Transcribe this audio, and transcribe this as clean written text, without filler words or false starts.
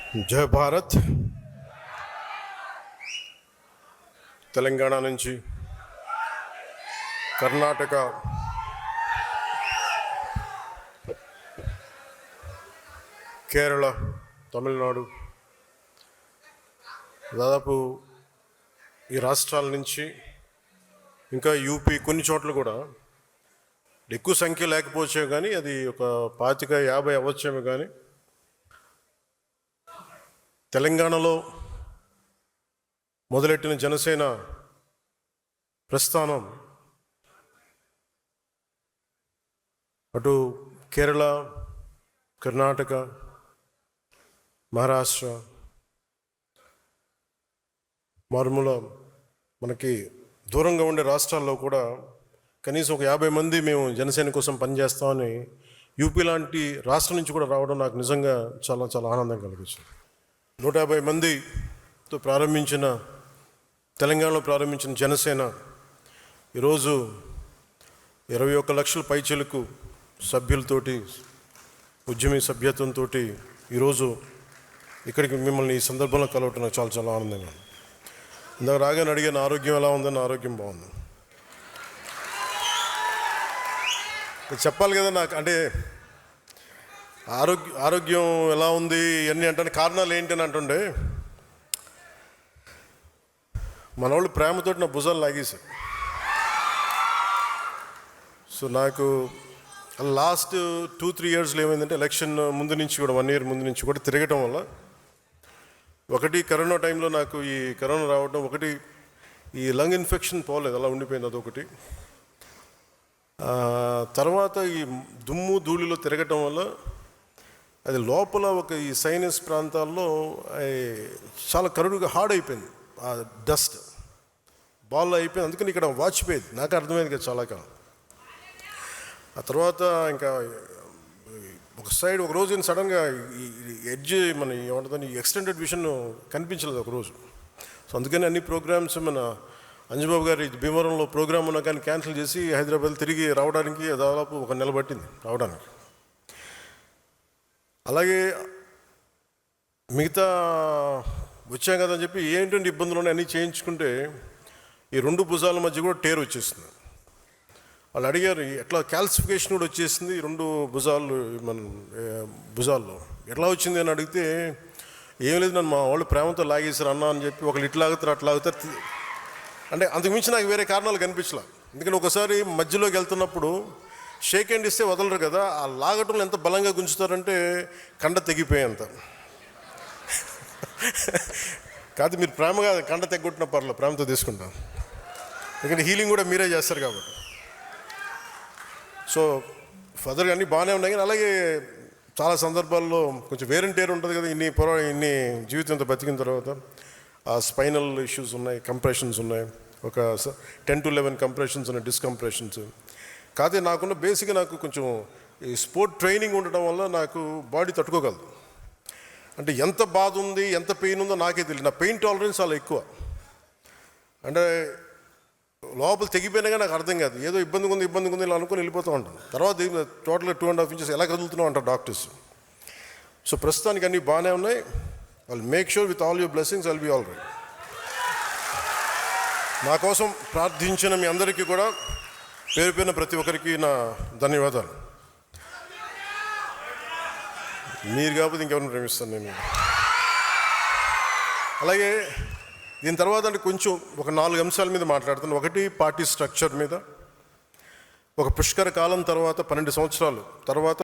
జై భారత్. తెలంగాణ నుంచి కర్ణాటక, కేరళ, తమిళనాడు, దాదాపు ఈ రాష్ట్రాల నుంచి ఇంకా యూపీ కొన్ని చోట్ల కూడా ఎక్కువ సంఖ్య లేకపోవచ్చే కానీ అది ఒక 25-50 అవ్వచ్చేమో కానీ తెలంగాణలో మొదలెట్టిన జనసేన ప్రస్థానం అటు కేరళ, కర్ణాటక, మహారాష్ట్ర, మారుమూల మనకి దూరంగా ఉండే రాష్ట్రాల్లో కూడా కనీసం ఒక 50 మంది మేము జనసేన కోసం పనిచేస్తామని యూపీ లాంటి రాష్ట్రం నుంచి కూడా రావడం నాకు నిజంగా చాలా చాలా ఆనందం కలిగించింది. 150 మందితో తెలంగాణలో ప్రారంభించిన జనసేన ఈరోజు 21 లక్షల పైచిలకు సభ్యులతోటి, ఉద్యమీ సభ్యత్వంతో ఈరోజు ఇక్కడికి మిమ్మల్ని ఈ సందర్భంలో కలవటం నాకు చాలా చాలా ఆనందంగా ఉంది. ఇందాక రాగానే అడిగిన ఆరోగ్యం ఎలా ఉందని, ఆరోగ్యం బాగుంది. చెప్పాలి కదా నాకు, అంటే ఆరోగ్యం ఎలా ఉంది ఇవన్నీ అంటే కారణాలు ఏంటి అని అంటుండే మన వాళ్ళు ప్రేమతోటి నా భుజాలు లాగేశారు. సో నాకు లాస్ట్ 2-3 ఇయర్స్లో ఏమైందంటే ఎలక్షన్ ముందు నుంచి కూడా 1 ఇయర్ ముందు నుంచి కూడా తిరగటం వల్ల ఒకటి కరోనా టైంలో నాకు ఈ కరోనా రావడం, ఒకటి ఈ లంగ్ ఇన్ఫెక్షన్ పోలేదు, అలా ఉండిపోయింది, అదొకటి. తర్వాత ఈ దుమ్ము ధూళిలో తిరగటం వల్ల అది లోపల ఒక ఈ సైనస్ ప్రాంతాల్లో చాలా కరుడుగా హార్డ్ అయిపోయింది, ఆ డస్ట్ బాల్ అయిపోయింది. అందుకని ఇక్కడ వాచిపోయేది, నాకు అర్థమైంది కదా చాలా కాలం. ఆ తర్వాత ఇంకా ఒక సైడ్ ఒక రోజు సడన్గా ఈ ఎడ్జ్ మన ఏమంటుందని ఎక్స్టెండెడ్ విషన్ కనిపించలేదు ఒకరోజు. సో అందుకని అన్ని ప్రోగ్రామ్స్ మన అంజుబాబు గారి భీమవరంలో ప్రోగ్రామ్ ఉన్నా కానీ క్యాన్సిల్ చేసి హైదరాబాద్ తిరిగి రావడానికి దాదాపు 1 నెల పట్టింది రావడానికి. అలాగే మిగతా వచ్చాం కదా అని చెప్పి ఏంటంటే ఇబ్బందులు ఉన్నాయి అన్నీ చేయించుకుంటే ఈ 2 భుజాల మధ్య కూడా టేర్ వచ్చేసింది. వాళ్ళు అడిగారు ఎట్లా, క్యాల్సిఫికేషన్ కూడా వచ్చేసింది 2 భుజాలు, మన భుజాల్లో ఎట్లా వచ్చింది అని అడిగితే ఏం లేదు, నన్ను మా వాళ్ళు ప్రేమతో లాగేశారు అన్న అని చెప్పి, ఒకళ్ళు ఇట్లా ఆగుతారు అట్లా ఆగుతారు. అంటే అంతకుమించి నాకు వేరే కారణాలు కనిపించలే. ఎందుకంటే ఒకసారి మధ్యలోకి వెళ్తున్నప్పుడు షేక్ హ్యాండ్ ఇస్తే వదలరు కదా, ఆ లాగటంలో ఎంత బలంగా గుంజుతారంటే కండ తెగిపోయేంత. కాదు, మీరు ప్రేమగా కండ తెగొట్టిన పర్లేదు, ప్రేమతో తీసుకుంటాం, ఎందుకంటే హీలింగ్ కూడా మీరే చేస్తారు కాబట్టి. సో ఫర్దర్గా అన్నీ బాగానే ఉన్నాయి. కానీ అలాగే చాలా సందర్భాల్లో కొంచెం వేరంటేరు ఉంటుంది కదా, ఇన్ని జీవితంతో బతికిన తర్వాత ఆ స్పైనల్ ఇష్యూస్ ఉన్నాయి, కంప్రెషన్స్ ఉన్నాయి, ఒక 10-11 కంప్రెషన్స్ ఉన్నాయి, డిస్కంప్రెషన్స్. కాకపోతే నాకున్న బేసిక్గా నాకు కొంచెం ఈ స్పోర్ట్ ట్రైనింగ్ ఉండటం వల్ల నాకు బాడీ తట్టుకోగలదు. అంటే ఎంత బాధ ఉంది, ఎంత పెయిన్ ఉందో నాకే తెలియదు. నా పెయిన్ టాలరెన్స్ చాలా ఎక్కువ. అంటే లోపల తెగిపోయినాగా నాకు అర్థం కాదు, ఏదో ఇబ్బందిగా ఉంది ఇలా అనుకుని వెళ్ళిపోతూ ఉంటాను. తర్వాత టోటల్గా 2.5 ఇంచెస్ ఎలా కదులుతున్నావు అంటారు డాక్టర్స్. సో ప్రస్తుతానికి అన్నీ బాగానే ఉన్నాయి. I'll make sure with all your blessings I'll be all right. నా కోసం ప్రార్థించిన మీ అందరికీ కూడా పేరు పేరున ప్రతి ఒక్కరికి నా ధన్యవాదాలు. మీరు కాకపోతే ఇంకెవరిని ప్రేమిస్తాను నేను. అలాగే దీని తర్వాత అంటే కొంచెం ఒక 4 అంశాల మీద మాట్లాడుతాను. ఒకటి పార్టీ స్ట్రక్చర్ మీద. ఒక పుష్కర కాలం తర్వాత 12 సంవత్సరాలు తర్వాత